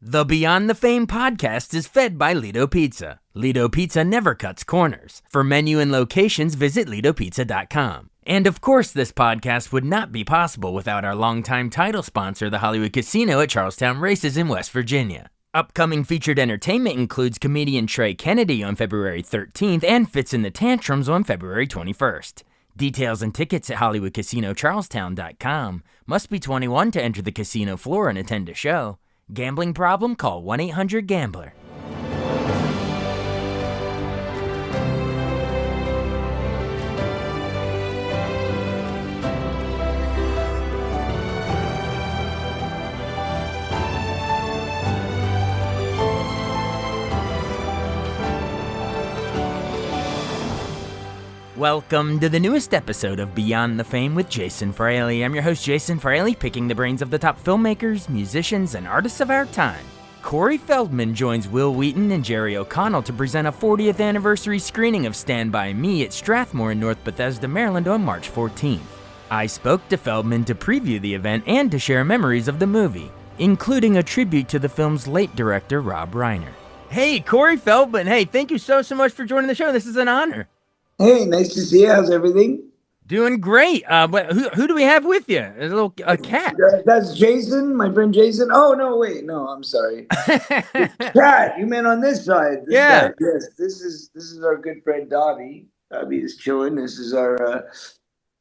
The Beyond the Fame podcast is fed by Lido Pizza. Lido Pizza never cuts corners. For menu and locations, visit LidoPizza.com. And of course, this podcast would not be possible without our longtime title sponsor, the Hollywood Casino at Charlestown Races in West Virginia. Upcoming featured entertainment includes comedian Trey Kennedy on February 13th and Fits in the Tantrums on February 21st. Details and tickets at HollywoodCasinoCharlestown.com. Must be 21 to enter the casino floor and attend a show. Gambling problem? Call 1-800-GAMBLER. Welcome to the newest episode of Beyond the Fame with Jason Fraley. I'm your host, Jason Fraley, picking the brains of the top filmmakers, musicians, and artists of our time. Corey Feldman joins Will Wheaton and Jerry O'Connell to present a 40th anniversary screening of Stand By Me at Strathmore in North Bethesda, Maryland on March 14th. I spoke to Feldman to preview the event and to share memories of the movie, including a tribute to the film's late director, Rob Reiner. Hey, Corey Feldman. Hey, thank you so much for joining the show. This is an honor. Hey, nice to see you. How's everything? Doing great. But who do we have with you? There's a cat. That's Jason, my friend Jason. Oh, no, wait. No, I'm sorry. Cat, you meant on this side. Yeah. Yes, this is our good friend Dobby. Dobby is chilling. This is our,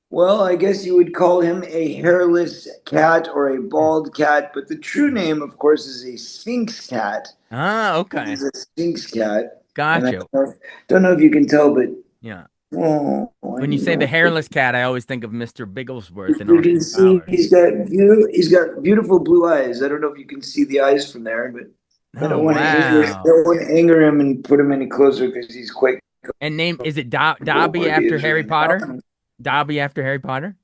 well, I guess you would call him a hairless cat or a bald cat. But the true name, of course, is a Sphinx cat. Ah, okay. He's a Sphinx cat. Gotcha. Don't know if you can tell, but yeah. Oh, when you say the hairless cat, I always think of Mr. Bigglesworth. You can see he's got beautiful blue eyes. I don't know if you can see the eyes from there, but I don't want to anger him and put him any closer because he's quite. And is it Dobby after Harry Potter? Dobby after Harry Potter?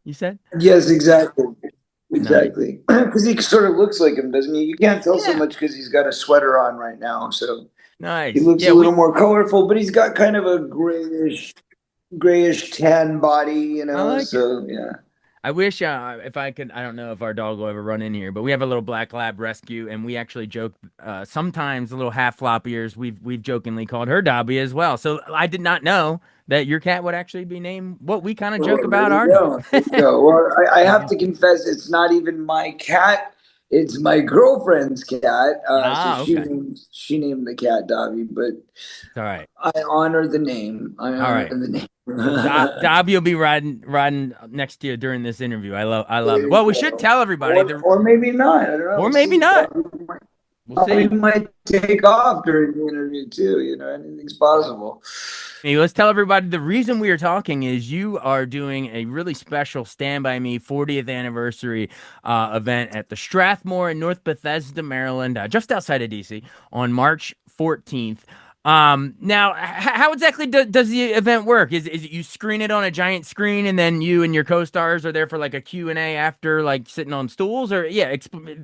You said? Yes, exactly. Exactly. Because he sort of looks like him, doesn't he? You can't tell so much because he's got a sweater on right now, so. Nice. He looks a little more colorful, but he's got kind of a grayish tan body, you know. Yeah. I wish if I could. I don't know if our dog will ever run in here, but we have a little black lab rescue, and we actually joke sometimes the little half flop ears. We've jokingly called her Dobby as well. So I did not know that your cat would actually be named what we kind of joke about our dog. Well, I have to confess, it's not even my cat. It's my girlfriend's cat. She named the cat Dobby, but all right. I honor the name. The name. Dobby will be riding next to you during this interview. I love it. Well, we should tell everybody. Or maybe not. I don't know. Or maybe not. We'll see. He might take off during the interview too. You know, anything's possible. Hey, let's tell everybody the reason we are talking is you are doing a really special Stand By Me 40th anniversary event at the Strathmore in North Bethesda, Maryland, just outside of DC on March 14th. Now, how exactly does the event work? Is it you screen it on a giant screen and then you and your co-stars are there for like a Q&A after, like sitting on stools, or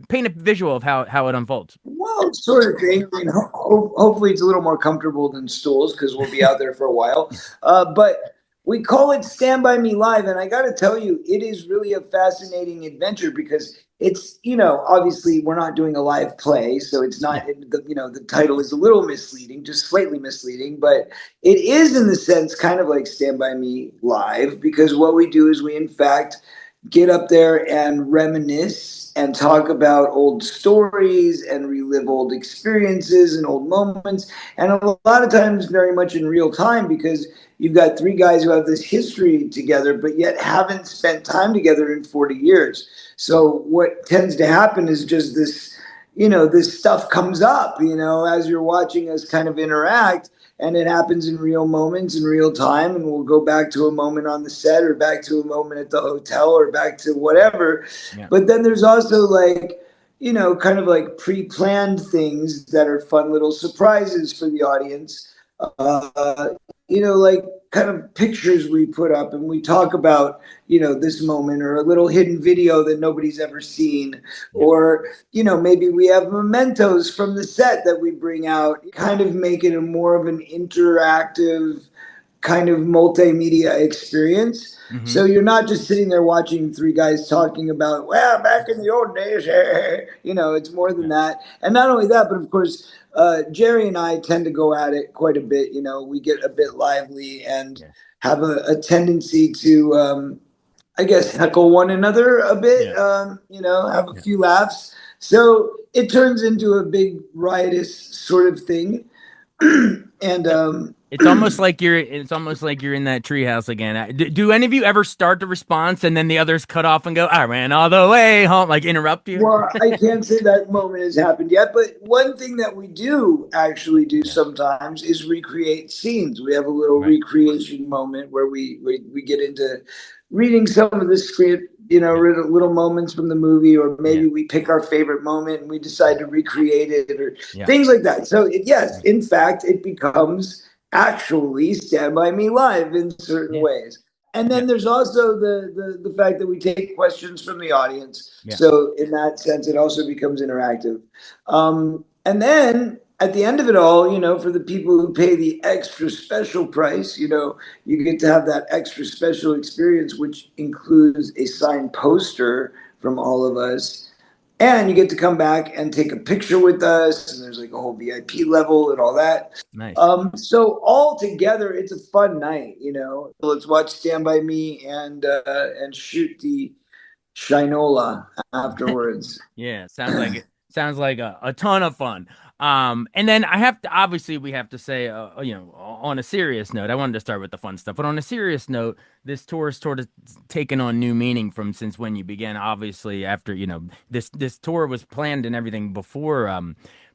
paint a visual of how it unfolds? Well, sort of thing. I mean, hopefully it's a little more comfortable than stools because we'll be out there for a while. But we call it Stand By Me Live, and I got to tell you, it is really a fascinating adventure because it's, obviously we're not doing a live play, so it's not, the title is a little misleading, just slightly misleading, but it is in the sense kind of like Stand By Me Live, because what we do is we in fact get up there and reminisce and talk about old stories and relive old experiences and old moments. And a lot of times very much in real time, because you've got three guys who have this history together, but yet haven't spent time together in 40 years. So what tends to happen is just this, this stuff comes up, as you're watching us kind of interact. And it happens in real moments, in real time, and we'll go back to a moment on the set or back to a moment at the hotel or back to whatever. Yeah. But then there's also kind of like pre-planned things that are fun little surprises for the audience. Like kind of pictures we put up and we talk about, this moment, or a little hidden video that nobody's ever seen, or, maybe we have mementos from the set that we bring out, kind of make it a more of an interactive kind of multimedia experience. Mm-hmm. So you're not just sitting there watching three guys talking about, well, back in the old days, it's more than Yeah. that. And not only that, but of course, Jerry and I tend to go at it quite a bit. We get a bit lively and Yeah. have a tendency to, I guess, heckle one another a bit, Yeah. have a Yeah. few laughs. So it turns into a big riotous sort of thing. and It- It's almost like you're in that treehouse again. Do any of you ever start the response and then the others cut off and go, "I ran all the way home," like interrupt you? Well, I can't say that moment has happened yet, but one thing that we do actually do Yeah. sometimes is recreate scenes. We have a little Right. recreation moment where we get into reading some of the script, Yeah. little moments from the movie, or Yeah. maybe we pick our favorite moment and we decide to recreate it, or Yeah. things like that. So, yes, Yeah. in fact, it becomes actually Stand By Me live in certain Yeah. ways. And Yeah. then there's also the fact that we take questions from the audience. Yeah. So in that sense, it also becomes interactive. And then at the end of it all, for the people who pay the extra special price, you get to have that extra special experience, which includes a signed poster from all of us. And you get to come back and take a picture with us. And there's like a whole VIP level and all that. Nice. So all together, it's a fun night. Let's watch Stand by Me and shoot the Shinola afterwards. Yeah, sounds like it. Sounds like a ton of fun. And then we have to say, on a serious note, I wanted to start with the fun stuff, but on a serious note, this tour has sort of taken on new meaning from since when you began. Obviously, after, this tour was planned and everything before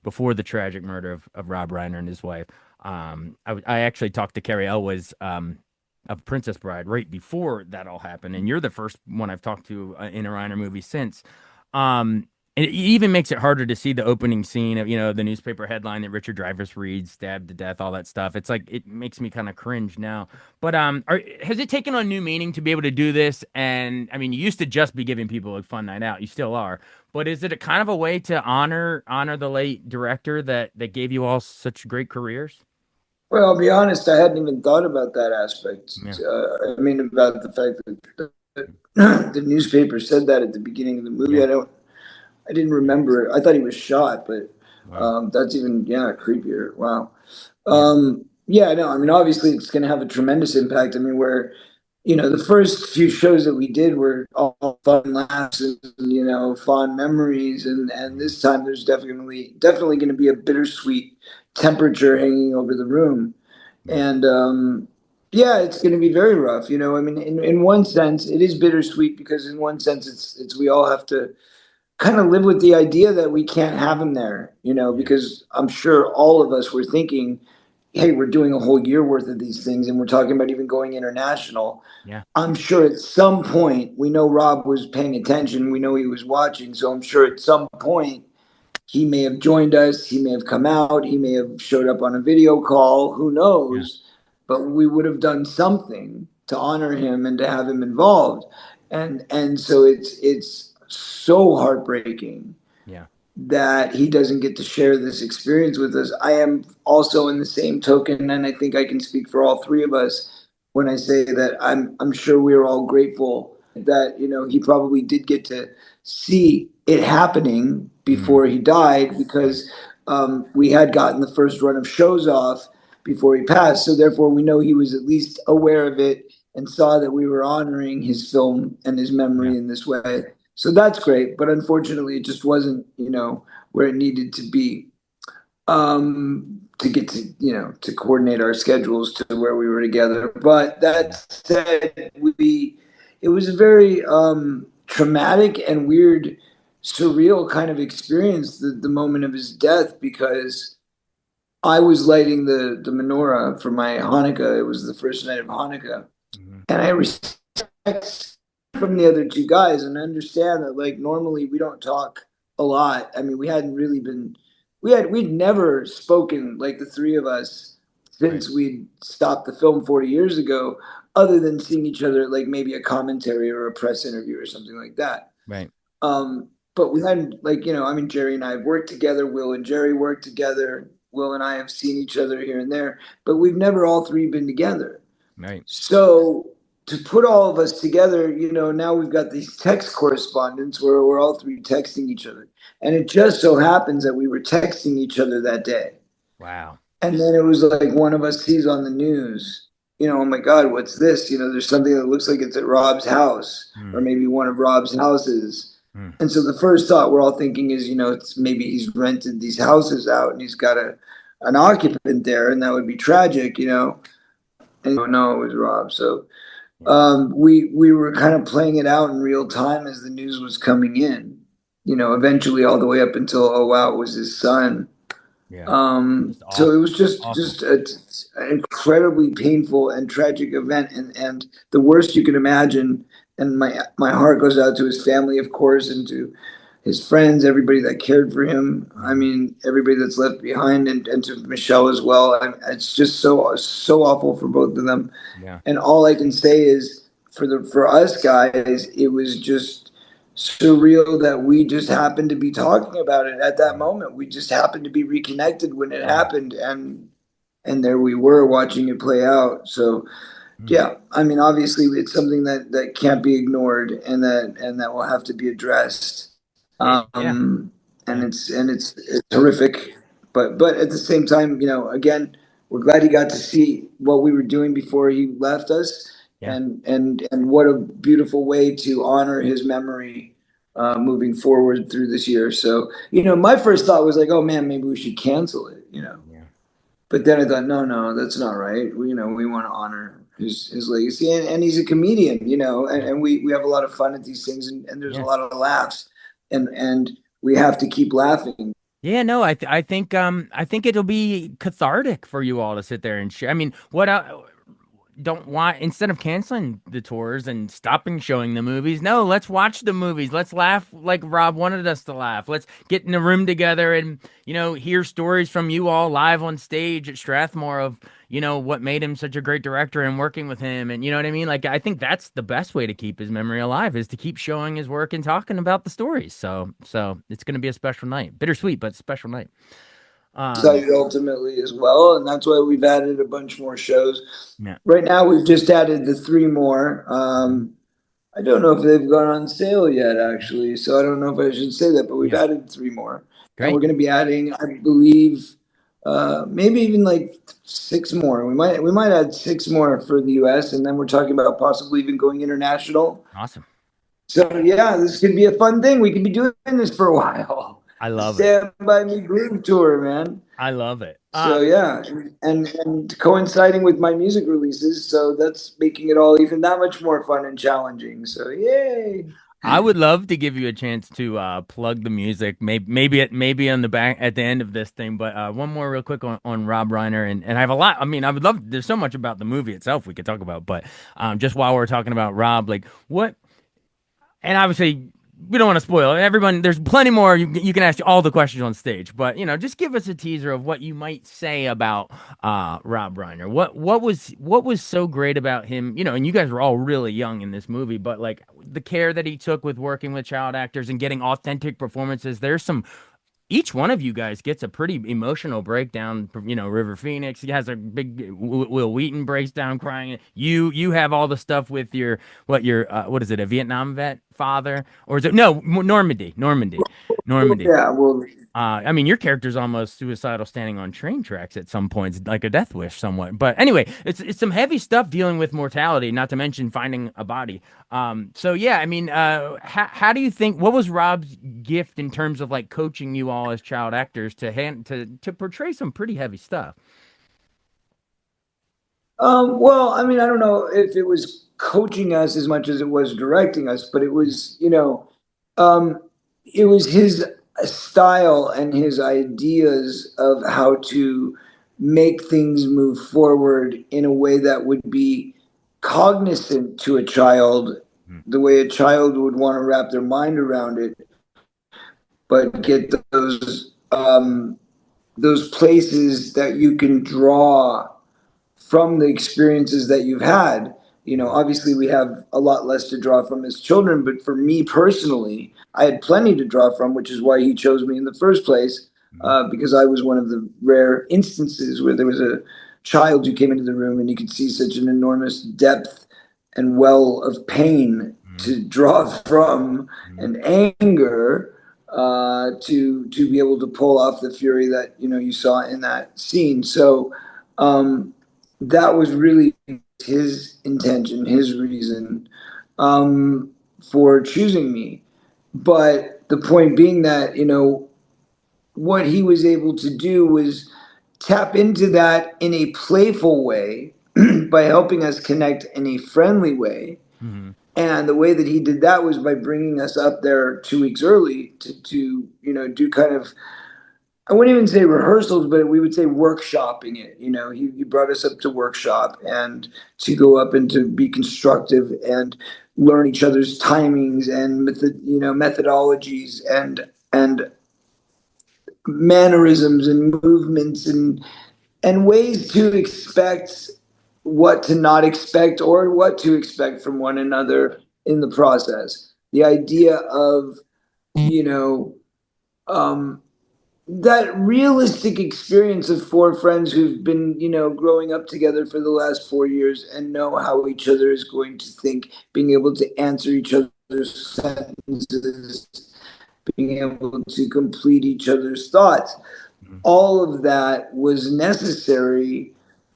the tragic murder of Rob Reiner and his wife. I actually talked to Carrie Elwes, of Princess Bride right before that all happened, and you're the first one I've talked to in a Reiner movie since. Um, and it even makes it harder to see the opening scene of, the newspaper headline that Richard Dreyfuss reads, stabbed to death, all that stuff. It's like it makes me kind of cringe now. But has it taken on new meaning to be able to do this? And I mean, you used to just be giving people a fun night out. You still are. But is it a kind of a way to honor the late director that gave you all such great careers? Well, I'll be honest, I hadn't even thought about that aspect. Yeah. I mean, about the fact that the newspaper said that at the beginning of the movie. Yeah. I didn't remember it. I thought he was shot, but Wow. that's even, yeah, creepier. Wow. Yeah. Yeah, no, I mean, obviously it's going to have a tremendous impact. I mean, the first few shows that we did were all fun laughs and, fond memories. And Yeah. this time there's definitely going to be a bittersweet temperature hanging over the room. Yeah. And, yeah, it's going to be very rough. I mean, in one sense, it is bittersweet because in one sense, it's we all have to kind of live with the idea that we can't have him there, Yeah. because I'm sure all of us were thinking, hey, we're doing a whole year worth of these things and we're talking about even going international. Yeah. I'm sure at some point, we know Rob was paying attention, we know he was watching, so I'm sure at some point he may have joined us, he may have come out, he may have showed up on a video call, who Yeah. knows? But we would have done something to honor him and to have him involved. And so it's so heartbreaking Yeah. that he doesn't get to share this experience with us. I am also in the same token, and I think I can speak for all three of us when I say that I'm sure we are all grateful that he probably did get to see it happening Hmm. before he died Yeah. because we had gotten the first run of shows off before he passed, so therefore we know he was at least aware of it and saw that we were honoring his film and his Yeah. memory in this way. So that's great, but unfortunately, it just wasn't, where it needed to be to get to coordinate our schedules to where we were together. But that Yeah. said, it was a very traumatic and weird, surreal kind of experience, the moment of his death, because I was lighting the menorah for my Hanukkah. It was the first night of Hanukkah, Hmm. and I respect from the other two guys and understand that, like, normally we don't talk a lot. I mean, we hadn't really been we'd never spoken, like, the three of us, Right. since we'd stopped the film 40 years ago, other than seeing each other at, like, maybe a commentary or a press interview or something like that. Right. But we hadn't, like, I mean, Jerry and I have worked together, Will and Jerry worked together, Will and I have seen each other here and there, but we've never all three been together. Right. So to put all of us together, now we've got these text correspondence where we're all three texting each other. And it just so happens that we were texting each other that day. Wow. And then it was like one of us sees on the news, oh my God, what's this? There's something that looks like it's at Rob's house or Mm, maybe one of Rob's houses. mm, And so the first thought we're all thinking is, it's maybe he's rented these houses out and he's got an occupant there, and that would be tragic. And no, it was Rob. So yeah. we were kind of playing it out in real time as the news was coming in. Eventually all the way up until, oh wow, it was his son. Yeah. Just So it awful. was just Awful. an incredibly painful and tragic event, and the worst you can imagine. And my heart goes out to his family, of course, and to his friends, everybody that cared for him. I Hmm. mean, everybody that's left behind, and to Michelle as well. It's just so awful for both of them. Yeah. And all I can say is for us guys, it was just surreal that we just happened to be talking about it at that Yeah. moment. We just happened to be reconnected when it Mm, happened, and there we were watching it play out. So mm. yeah, I mean, obviously it's something that can't be ignored, and that will have to be addressed. Yeah. And Yeah. it's horrific, but at the same time, again, we're glad he got to see what we were doing before he left us, Yeah. and what a beautiful way to honor his memory, moving forward through this year. So, my first thought was like, oh man, maybe we should cancel it. Yeah. But then I thought, no, no, that's not right. We want to honor his legacy, and he's a comedian, and, Yeah. and we have a lot of fun at these things, and there's a Yeah. lot of laughs, and we have to keep laughing. Yeah, no, I think it'll be cathartic for you all to sit there and share. I mean, what don't want instead of canceling the tours and stopping showing the movies, no, let's watch the movies. Let's laugh like Rob wanted us to laugh. Let's get in a room together and, hear stories from you all live on stage at Strathmore of, what made him such a great director and working with him. And you know what I mean? Like, I think that's the best way to keep his memory alive is to keep showing his work and talking about the stories. So it's going to be a special night. Bittersweet, but special night. Um, Excited ultimately as well, and that's why we've added a bunch more shows. yeah. Right now, we've just added the three more. Mhm. I don't know if they've gone on sale yet, actually, so I don't know if I should say that, but we've Yeah. added three more, and we're Great. going to be adding, I believe, maybe even like six more. We might add six more for the U.S., and then we're talking about possibly even going international. Awesome. So yeah, this could be a fun thing. We could be doing this for a while. I The love it. Stand by Me Groove Tour, man. I love it. So yeah, and coinciding with my music releases, so that's making it all even that much more fun and challenging. So yay! I would love to give you a chance to plug the music, maybe on the back at the end of this thing. But one more real quick on Rob Reiner, and I have a lot. I mean, I would love. There's so much about the movie itself we could talk about, but just while we're talking about Rob, like what and obviously we don't want to spoil it. Everyone, there's plenty more. You can ask all the questions on stage, but just give us a teaser of what you might say about Rob Reiner. What was so great about him? And you guys were all really young in this movie, but like the care that he took with working with child actors and getting authentic performances. There's some each one of you guys gets a pretty emotional breakdown. River Phoenix, he has a big Will Wheaton breaks down crying. You have all the stuff with what is it, a Vietnam vet father, or is it no, Normandy. Yeah, well, I mean, your character's almost suicidal, standing on train tracks at some points, like a death wish, somewhat. But anyway, it's some heavy stuff dealing with mortality, not to mention finding a body. So yeah, I mean, how do you think? What was Rob's gift in terms of like coaching you all as child actors to portray some pretty heavy stuff? well, I mean, I don't know if it was coaching us as much as it was directing us, but Yeah. um, it was his style and his ideas of how to make things move forward in a way that would be cognizant to a child, Mm, the way a child would want to wrap their mind around it, but get those places that you can draw from the experiences that you've had. mhm, Obviously we have a lot less to draw from as children, but for me personally, I had plenty to draw from, which is why he chose me in the first place, mhm, because I was one of the rare instances where there was child who came into the room, and you could see such an enormous depth and well of pain Mm-hmm. to draw from, Mm-hmm. and anger, to be able to pull off the fury that you saw in that scene. So that was really his intention, his reason um, for choosing me. But the point being that what he was able to do was tap into that in a playful way by helping us connect in a friendly way. Mm-hmm. And the way that he did that was by bringing us up there 2 weeks early to do kind of, I wouldn't even say rehearsals, but we would say workshopping it. He brought us up to workshop and to go up and to be constructive and learn each other's timings and methodologies and mannerisms and movements and ways to expect what to not expect or what to expect from one another in the process. The idea of, you know, um, that realistic experience of four friends who've been, growing up together for the last 4 years and know how each other is going to think, being able to answer each other's sentences, being able to complete each other's thoughts. Mm-hmm. All of that was necessary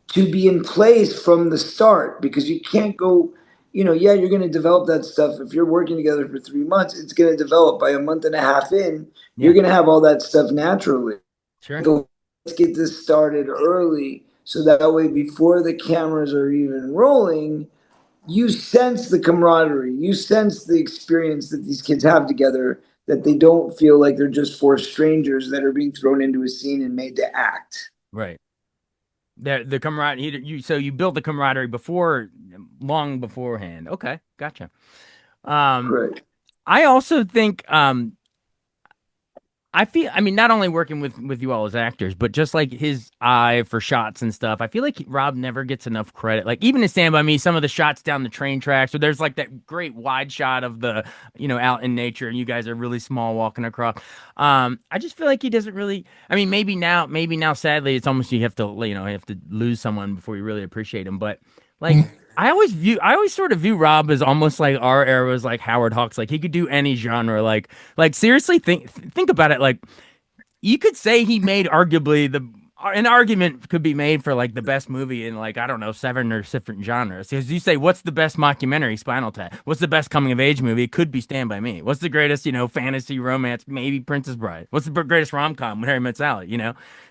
to be in place from the start, because you can't go, yeah, you're going to develop that stuff. If you're working together for 3 months, it's going to develop by a month and a half in. You're Yeah, going to have all that stuff naturally. sure. But let's get this started early so that way, before the cameras are even rolling, you sense the camaraderie, you sense the experience that these kids have together, that they don't feel like they're just four strangers that are being thrown into a scene and made to act. Right. The camaraderie, so you built the camaraderie before, long beforehand. Okay, gotcha. Um, Correct. I also think I mean, not only working with you all as actors, but just like his eye for shots and stuff. I feel like Rob never gets enough credit. Like even in Stand By Me, some of the shots down the train tracks, where there's like that great wide shot of the, out in nature, and you guys are really small walking across. I just feel like he doesn't really. I mean, maybe now, sadly, it's almost you have to, you have to lose someone before you really appreciate him. But like. I always sort of view Rob as almost like our era's like Howard Hawks. Like he could do any genre. Like seriously, think about it. Like you could say he made arguably an argument could be made for like the best movie in like I don't know 7 or 8 different genres. Because you say what's the best mockumentary? Spinal Tap. What's the best coming of age movie? It could be Stand by Me. What's the greatest fantasy romance? Maybe Princess Bride. What's the greatest rom com? When Harry Met Sally.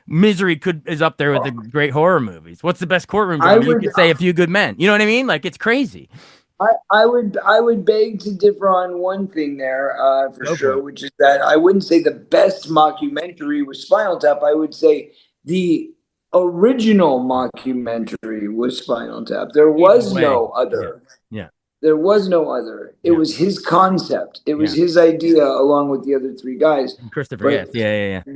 Misery is up there with the great horror movies. What's the best courtroom I drama? You would could say A Few Good Men. You know what I mean? Like it's crazy. I would beg to differ on one thing there, for Go for sure, it. which is that I wouldn't say the best mockumentary was Spinal Tap. I would say the original mockumentary was Spinal Tap. There Either was way. no Yeah. other. Yeah. There was no other. It Yeah. was his concept. It was Yeah. his idea along with the other three guys. And Christopher But Guest. Yeah. Yeah. Yeah.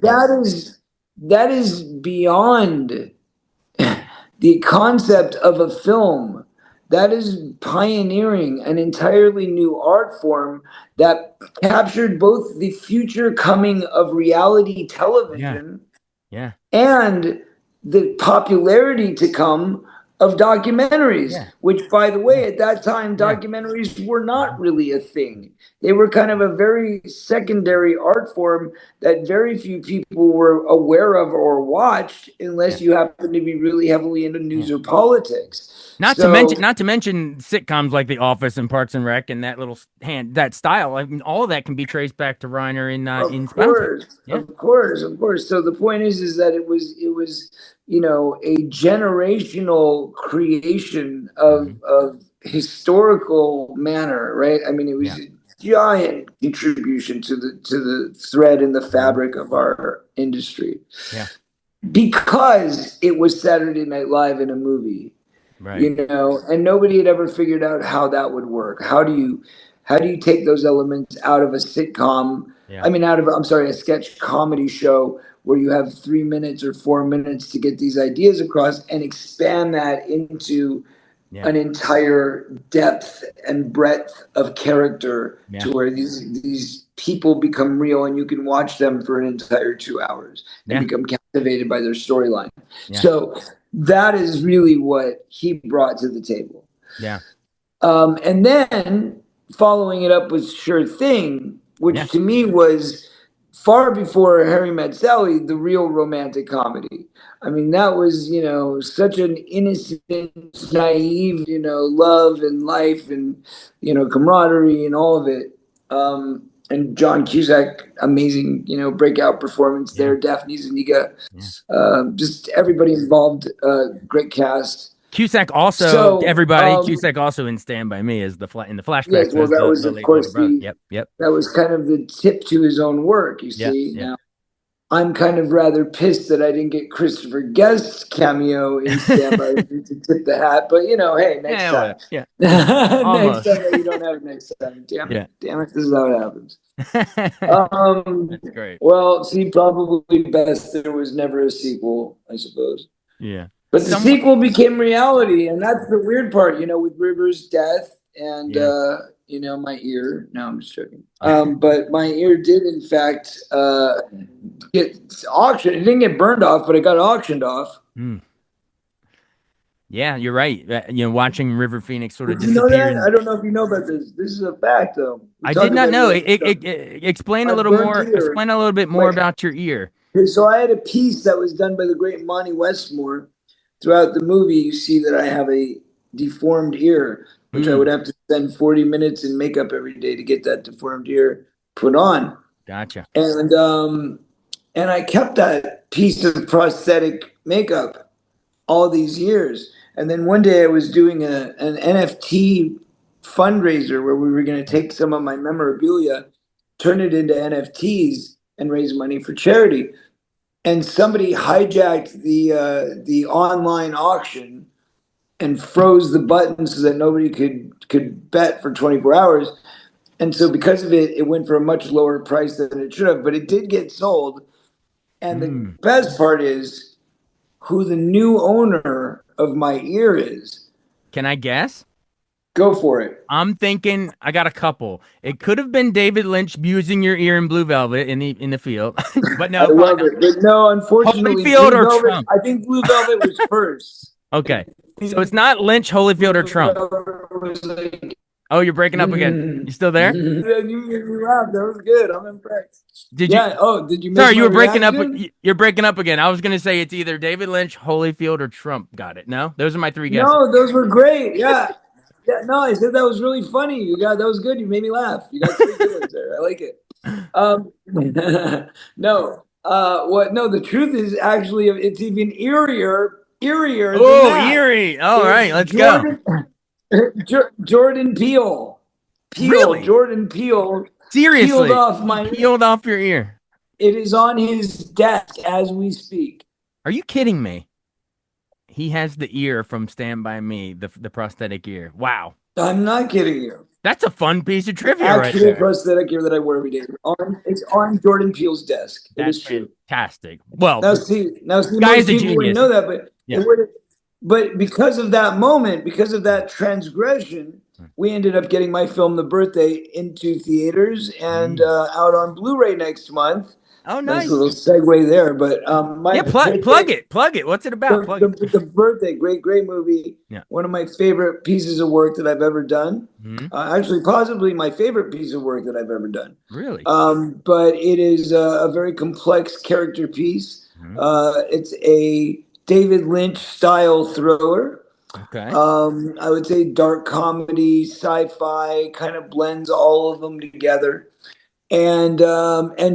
that is beyond the concept of a film. That is pioneering an entirely new art form that captured both the future coming of reality Yeah. television Yeah. and the popularity to come of documentaries, Yeah. which, by the Yeah. way, at that time, Yeah. documentaries were not Mhm. really a thing. They were kind of a very secondary art form that very few people were aware of or watched, Yeah. unless you happen to be really heavily into Yeah. news or politics. Not to So, mention, not to mention sitcoms like The Office and Parks and Rec and that little that style. I mean, all of that can be traced back to Reiner of in Spinal Tap. course, Yeah. of course, of course. So the point is that it was a generational creation of Hmm. historical manner, right? I mean, it was Yeah. a giant contribution to the thread in the Hmm. fabric of our industry, Yeah. because it was Saturday Night Live in a movie, Right. and nobody had ever figured out how that would work. How do you take those elements out of a sitcom? Yeah. I mean, I'm sorry, a sketch comedy show where you have 3 minutes or 4 minutes to get these ideas across and expand that into Yeah. an entire depth and breadth of character, Yeah. to where these people become real and you can watch them for an entire 2 hours and Yeah. become captivated by their storyline. Yeah. So that is really what he brought to the table. Yeah. And then following it up with Sure Thing, Yeah. which to me was far before Harry Met Sally, the real romantic comedy. I mean, that was, such an innocent, naive, love and life and, camaraderie and all of it. And John Cusack, amazing, breakout performance Yeah. there. Daphne Zuniga, Yeah. just everybody involved, great cast. Cusack also, So, everybody, Cusack also in Stand By Me as in the yes, flashbacks well, as that was, the of late older course, brother. Yep. Yep. that was kind of the tip to his own work. You Yep. see, Yep. now I'm kind of rather pissed that I didn't get Christopher Guest's cameo in Stand By Me to tip the hat. But hey, next Yeah. time, Well, yeah. next Almost. time you don't have it next time. Yeah. Damn it, this is how it happens. That's great. Well, see, probably best there was never a sequel, I suppose. Yeah. But the Somewhat. sequel became reality, and that's the weird part, with River's death and Yeah. my ear. No, I'm just joking. But my ear did, in fact, get auctioned. It didn't get burned off, but it got auctioned off. Mm. Yeah, you're right. Watching River Phoenix sort of Did you know disappear, that? and I don't know if you know about this. This is a fact, though. We I did talk not about it know. all the time. Explain a My little burnt more. ear, Explain a little bit more like, about your ear. so I had a piece that was done by the great Monty Westmore. Throughout the movie, you see that I have a deformed ear, which I would Mm, have to spend 40 minutes in makeup every day to get that deformed ear put on. gotcha. And I kept that piece of prosthetic makeup all these years. And then one day I was doing an NFT fundraiser where we were going to take some of my memorabilia, turn it into NFTs, and raise money for charity. And somebody hijacked the online auction and froze the button so that nobody could bet for 24 hours. And so because of it, it went for a much lower price than it should have, but it did get sold. And the Mm. best part is who the new owner of my ear is. Can I guess? Go for it. I'm thinking I got a couple. It could have been David Lynch using your ear in Blue Velvet in the field, but I no, probably love not. it. But no, unfortunately, Holyfield Blue or Velvet, Trump? I think Blue Velvet was first. Okay, I so think it's not Lynch, Holyfield, Blue or Trump. Velvet was like, Oh, you're breaking up again. You still there? you made me laugh. That was good. I'm impressed. Did you? Yeah. Oh, did you miss Sorry, my you were breaking up. reaction? You're breaking up again. I was gonna say it's either David Lynch, Holyfield, or Trump. Got it? No, those are my three guesses. No, those were great. Yeah. Yeah. No, I said that was really funny. That was good. You made me laugh. You got three good ones there. I like it. No. What? No, the truth is actually it's even eerier than Oh, that. Erie. All It's right, let's go. Jordan Peele. Really? Jordan Peele peeled Seriously? off He my. peeled off your ear. It is on his desk as we speak. Are you kidding me? He has the ear from Stand By Me, the prosthetic ear. Wow. I'm not kidding you. That's a fun piece of trivia right Actual there. prosthetic ear that I wear every day. It's on Jordan Peele's desk. It That's is true. fantastic. Well, Now see, guy most is a people wouldn't genius. know that, but Yeah. but because of that moment, because of that transgression, we ended up getting my film The Birthday into theaters and Mm. out on Blu-ray next month. Oh, Nice nice. little segue there, but my Yeah, plug birthday, it. Plug it. What's it about? the, Plug it. the birthday, great movie. Yeah. One of my favorite pieces of work that I've ever done. Hmm. Actually, possibly my favorite piece of work that I've ever done. Really? But it is a very complex character piece. Hmm. It's a David Lynch style thriller. Okay. I would say dark comedy, sci-fi, kind of blends all of them together. And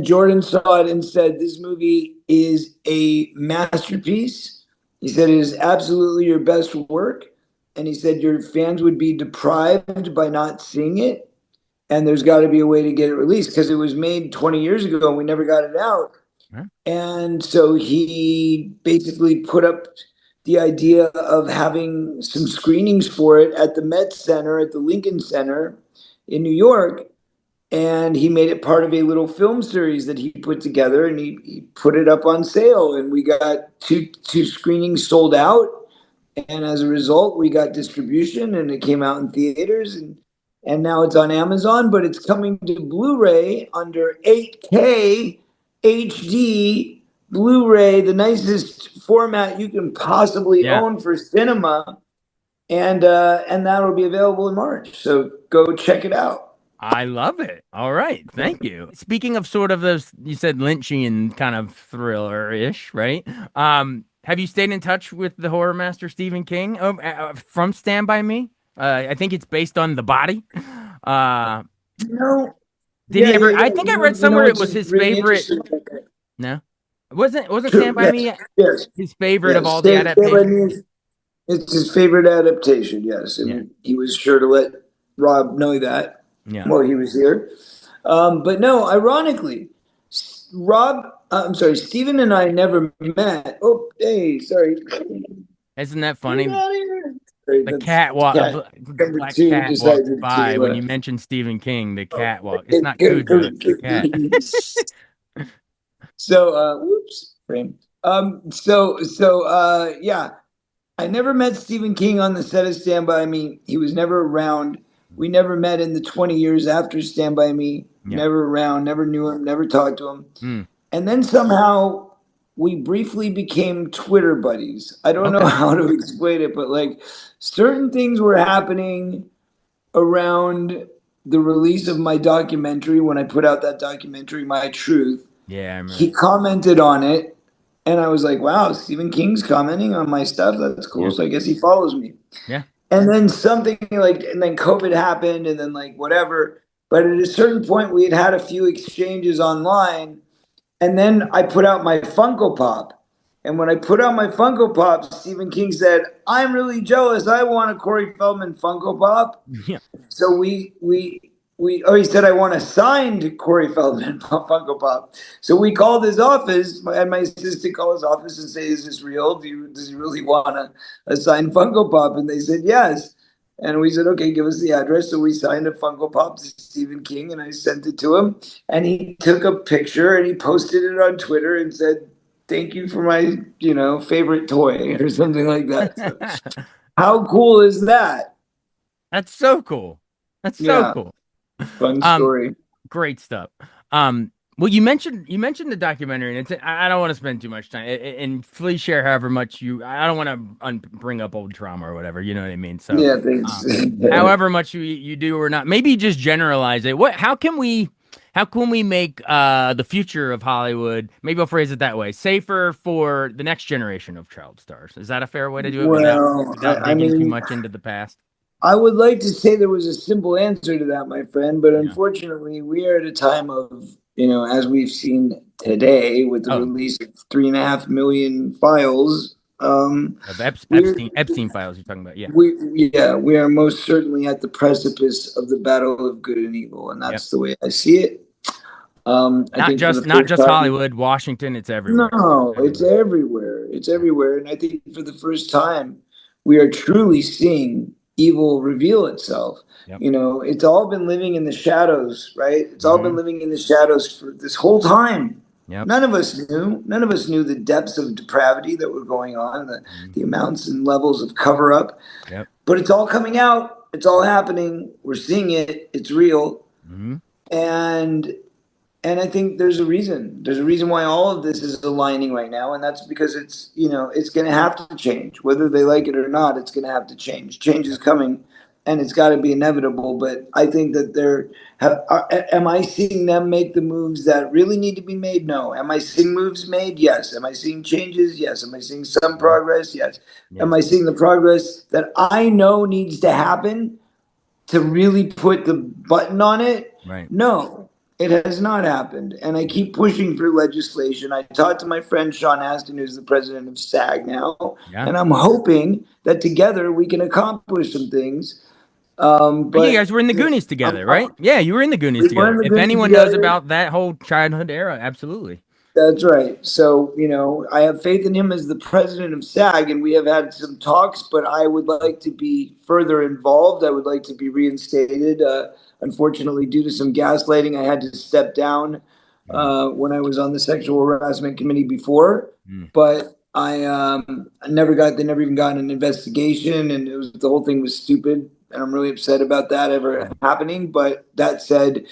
Jordan saw it and said this movie is a masterpiece. He said it is absolutely your best work, and he said your fans would be deprived by not seeing it. And there's got to be a way to get it released because it was made 20 years ago and we never got it out. Huh? And so he basically put up the idea of having some screenings for it at the Met Center, at the Lincoln Center in New York. And he made it part of a little film series that he put together and he put it up on sale. And we got two screenings sold out. And as a result, we got distribution and it came out in theaters and now it's on Amazon, but it's coming to Blu-ray under 8K HD Blu-ray, the nicest format you can possibly Yeah. own for cinema, and that'll be available in March. So go check it out. I love it. All right. Thank you. Speaking of sort of those, you said Lynchian kind of thriller-ish, right? Have you stayed in touch with the horror master Stephen King from Stand By Me? I think it's based on The Body. Uh, No, did yeah, he yeah, ever? I yeah. think I read You know somewhere it what's was his really favorite. interesting? No, wasn't Stand True. By Yes, Me yes, his favorite of yes. all the Stand by adaptations? Me. It's his favorite adaptation. Yes, Yeah. and he was sure to let Rob know that Yeah. while he was here. But no, ironically, I'm sorry, Stephen and I never met. Oh, hey, sorry. Isn't that Get funny? out of here. Sorry, The that's cat walk, cat number black two cat walks decided by to when you mentioned Stephen King. The cat walk. It's not go, Cujo, go, it's the cat. so whoops, frame. Yeah, I never met Stephen King on the set of Stand By Me. He was never around. We never met in the 20 years after Stand By Me. Yeah. Never around, never knew him, never talked to him. Mm. And then somehow we briefly became Twitter buddies. I don't know Okay. how to explain it, but like certain things were happening around the release of my documentary when I put out that documentary, My Truth. Yeah, I He remember. commented on it, and I was like, wow, Stephen King's commenting on my stuff. That's cool. Yeah. So I guess he follows me. Yeah. And then something like, and then COVID happened, and then like whatever. But at a certain point, we had a few exchanges online, and then I put out my Funko Pop. And when I put out my Funko Pop, Stephen King said, I'm really jealous. I want a Corey Feldman Funko Pop. Yeah. So he said, I want a signed Corey Feldman Funko Pop. So we called his office, and my assistant called his office and say, is this real? Does he really want a signed Funko Pop? And they said, yes. And we said, okay, give us the address. So we signed a Funko Pop to Stephen King, and I sent it to him. And he took a picture and he posted it on Twitter and said, thank you for my, favorite toy or something like that. So how cool is that? That's so cool. That's so Yeah, cool. fun Um, story. Great stuff. Well, you mentioned the documentary, and I don't want to spend too much time. And please share however much you. I don't want to bring up old trauma or whatever. You know what I mean. So, Yeah, thanks. however much you do or not, maybe just generalize it. How can we make the future of Hollywood? Maybe I'll phrase it that way: safer for the next generation of child stars. Is that a fair way to do it without Well, without I digging too mean, much into the past? I would like to say there was a simple answer to that, my friend, but Yeah. unfortunately, we are at a time of, as we've seen today with the Oh, release of 3.5 million files. of We're Epstein files you're talking about. Yeah. we are most certainly at the precipice of the battle of good and evil, and Yep. that's the way I see it. I Not think for the just not first just time, Hollywood, Washington, it's everywhere. no, it's Everywhere. everywhere. It's Yeah. everywhere. And I think for the first time, we are truly seeing evil reveal itself. Yep. It's all been living in the shadows, right? It's all been Hmm. living in the shadows for this whole time. Yep. None of us knew. None of us knew the depths of depravity that were going on, the Hmm. amounts and levels of cover up. Yep. But it's all coming out. It's all happening. We're seeing it. It's real. Hmm. And I think there's a reason. There's a reason why all of this is aligning right now, and that's because it's going to have to change, whether they like it or not. It's going to have to change. Change is Yep. coming, and it's got to be inevitable. But I think that am I seeing them make the moves that really need to be made? No. Am I seeing moves made? Yes. Am I seeing changes? Yes. Am I seeing some Hmm. progress? Yes. Am Yes. I seeing the progress that I know needs to happen to really put the button on it? Right. No, it has not happened. And I keep pushing for legislation. I talked to my friend Sean Astin, who's the president of SAG now, Yeah. and I'm hoping that together we can accomplish some things. Oh, yeah, you guys But were in the you know, Goonies together, right? Yeah, you were in the Goonies we were in together. the If Goonies anyone knows together. about that whole childhood era, absolutely. That's right. So, I have faith in him as the president of SAG, and we have had some talks, but I would like to be further involved. I would like to be reinstated. Unfortunately, due to some gaslighting, I had to step down Mm. when I was on the sexual harassment committee before. Mm. But they never even got an investigation, and the whole thing was stupid. And I'm really upset about that ever Mm. happening. But that said,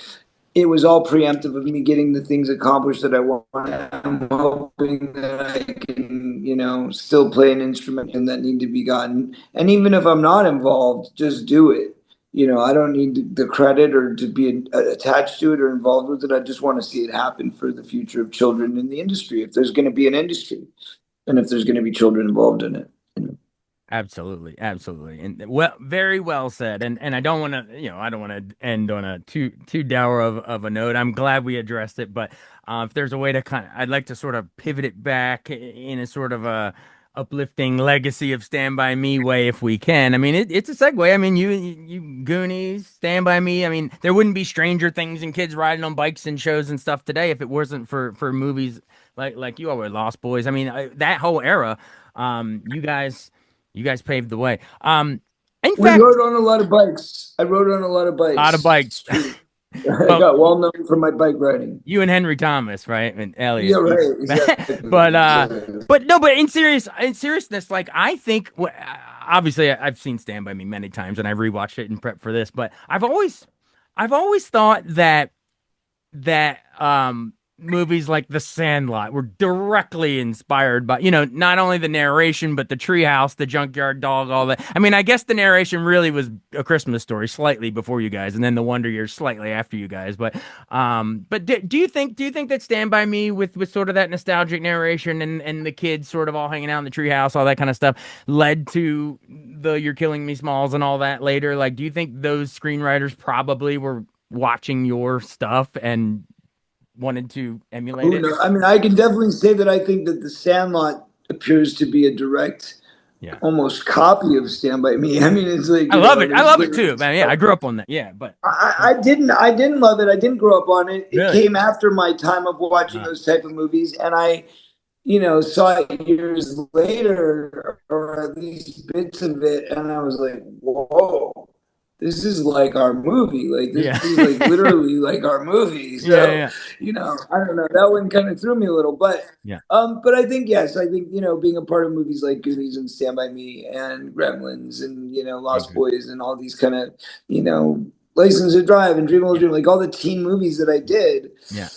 it was all preemptive of me getting the things accomplished that I want. I'm hoping that I can, still play an instrument that need to be gotten. And even if I'm not involved, just do it. I don't need the credit or to be attached to it or involved with it. I just want to see it happen for the future of children in the industry. If there's going to be an industry, and if there's going to be children involved in it. Absolutely, absolutely, and well, very well said. And I don't want to, I don't want to end on a too dour of a note. I'm glad we addressed it, but if there's a way to I'd like to sort of pivot it back in a sort of a uplifting legacy of Stand By Me way, if we can. I mean, it's a segue. I mean, you Goonies, Stand By Me. I mean, there wouldn't be Stranger Things and kids riding on bikes and shows and stuff today if it wasn't for movies like you all were Lost Boys. I mean, that whole era. You guys. You guys paved the way. In We fact, rode on a lot of bikes. I rode on a lot of a lot of bikes. bikes. It's true. I Well, got well known for my bike riding. you and Henry Thomas, right? And Yeah, Elliot. right. Exactly. but Exactly. but no, but in seriousness, like I think obviously I've seen Stand By Me many times and I rewatched it in prep for this, but I've always thought that movies like The Sandlot were directly inspired by, not only the narration but the treehouse, the junkyard dog, all that. I mean, I guess the narration really was A Christmas Story slightly before you guys, and then The Wonder Years slightly after you guys. But do you think that Stand By Me with sort of that nostalgic narration and the kids sort of all hanging out in the treehouse, all that kind of stuff, led to the You're Killing Me Smalls and all that later? Like, do you think those screenwriters probably were watching your stuff and wanted to emulate Who it? knows? I mean, I can definitely say that I think that The Sandlot appears to be a direct, Yeah. almost copy of Stand By Me. I mean, it's like, I love it. I there's love it literally too, man. Yeah, I grew up on that. Yeah, but I didn't love it. I didn't grow up on it. It really, came after my time of watching uh, those type of movies, and I saw it years later, or at least bits of it, and I was like, whoa, this is like our movie. Like, this yeah, is like literally like our movie. yeah, So, yeah, I don't know. That one kind of threw me a little, yeah. but I think, yes, I think, being a part of movies like Goonies and Stand By Me and Gremlins and, I Lost agree. Boys and all these kind of, License to Drive and Dream a Little Yeah, Dream, like all the teen movies that I did, yeah,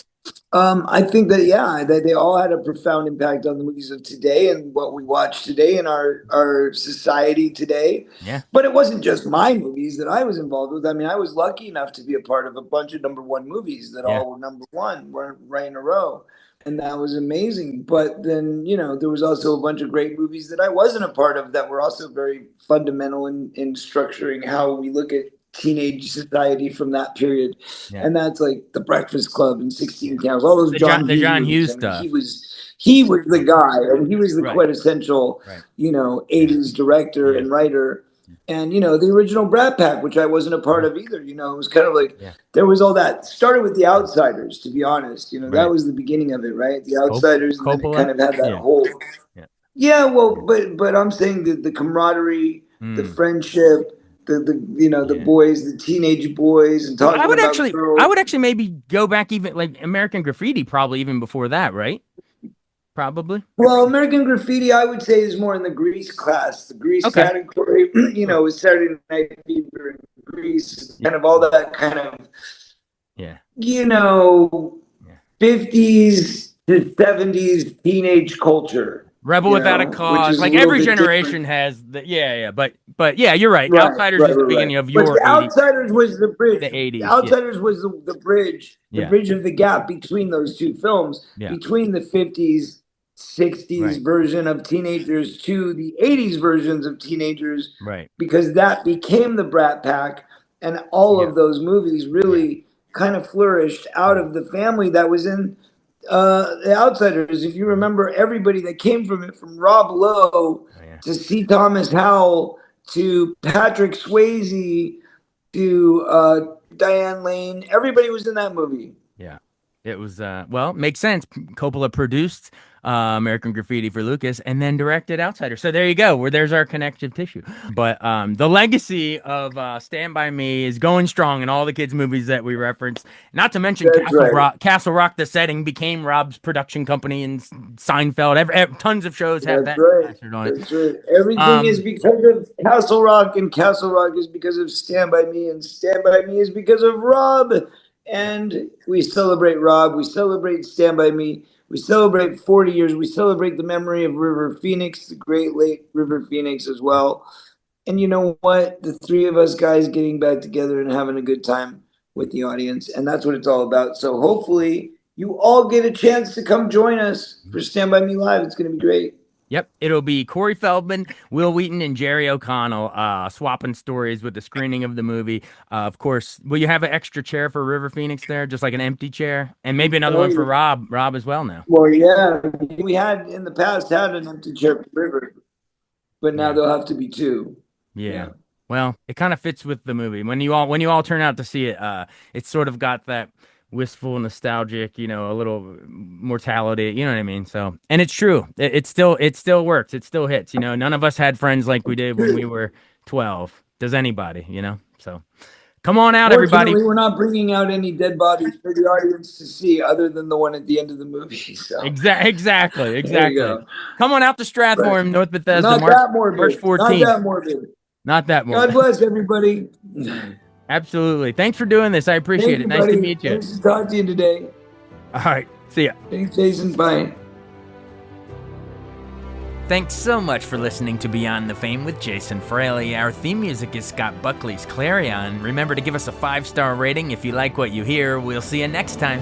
I think that, yeah, that they all had a profound impact on the movies of today and what we watch today in our society today. yeah, But it wasn't just my movies that I was involved with. I mean, I was lucky enough to be a part of a bunch of number one movies that yeah, all were number one, were right in a row. And that was amazing. But then, there was also a bunch of great movies that I wasn't a part of that were also very fundamental in structuring how we look at teenage society from that period. yeah, And that's like The Breakfast Club and yeah. 16 Candles, all those John The Hughes John movies. Hughes I mean, he stuff. was he was the guy, and he was the Right, quintessential, right. Yeah, 80s director yeah, and writer. And the original Brat Pack, which I wasn't a part yeah, of either. It was kind of like yeah. there was all that. Started with The Outsiders, to be honest. That Right. was the beginning of it, right? The Outsiders, and then it Coppola. kind of had that Yeah, whole. yeah, Yeah, well, yeah. but I'm saying that the camaraderie, the Mm, friendship, the yeah. boys, the teenage boys, and Well, I talking would about actually, I girls. would actually maybe go back even like American Graffiti, probably even before that, right? Probably. Well, American Graffiti, I would say, is more in the Grease class. The Grease Okay. category, Sure. was Saturday Night Fever and Grease, Yeah. kind of all that kind of, Yeah. you know, Yeah. 50s to 70s teenage culture, Rebel Without a which Cause. is a Like little every bit different. generation has the yeah, yeah. But yeah, you're right. Right, Outsiders right, is the right, right. beginning of But your the 80s, Outsiders was the bridge. the The 80s. Yeah. Outsiders was the Yeah. bridge of the gap between those two films, Yeah. between the 50s, 60s Right. version of teenagers to the 80s versions of teenagers, Right. because that became the Brat Pack, and all Yeah. of those movies Yeah. really kind of flourished out Right. of the family that was in the Outsiders. If you Mhm. remember everybody that came from it, from Rob Lowe Oh, yeah. to C. Thomas Howell to Patrick Swayze to Diane Lane, everybody was in that movie. Yeah. It was well, makes sense. Coppola produced American Graffiti for Lucas and then directed Outsider. So there you go. Where there's our connective tissue. But the legacy of Stand By Me is going strong in all the kids movies that we referenced. Not to mention That's right. Castle Rock the setting became Rob's production company and Seinfeld. Tons of shows have That's that right. plastered on it. That's right. Everything is Um because of Castle Rock, and Castle Rock is because of Stand By Me, and Stand By Me is because of Rob. yeah, And we celebrate Rob. We celebrate Stand By Me. We celebrate 40 years. We celebrate the memory of River Phoenix, the great late River Phoenix as well. And you know what? The three of us guys getting back together and having a good time with the audience. And that's what it's all about. So hopefully you all get a chance to come join us for Stand By Me Live. It's going to be great. Yep, it'll be Corey Feldman, Will Wheaton, and Jerry O'Connell swapping stories with the screening of the movie. Of course, will you have an extra chair for River Phoenix there, just like an empty chair, and maybe another one for Rob as well now? Well, yeah, we had in the past had an empty chair for River, but now there'll have to be two. Yeah. Well, it kind of fits with the movie. When you all turn out to see it, it's sort of got that wistful, nostalgic, a little mortality, you know what I mean? So, and it's true. It still works. It still hits, None of us had friends like we did when we were 12. Does anybody, So, come on out, everybody. We're not bringing out any dead bodies for the audience to see other than the one at the end of the movie. So. Exactly. Come on out to Strathmore, North Bethesda, March 14th. Not that morbid. God bless everybody. Absolutely. Thanks for doing this. I appreciate it. Nice to meet you. Nice to talk to you today. All right. See ya. Thanks, Jason. Bye. Thanks so much for listening to Beyond the Fame with Jason Fraley. Our theme music is Scott Buckley's Clarion. Remember to give us a 5-star rating if you like what you hear. We'll see you next time.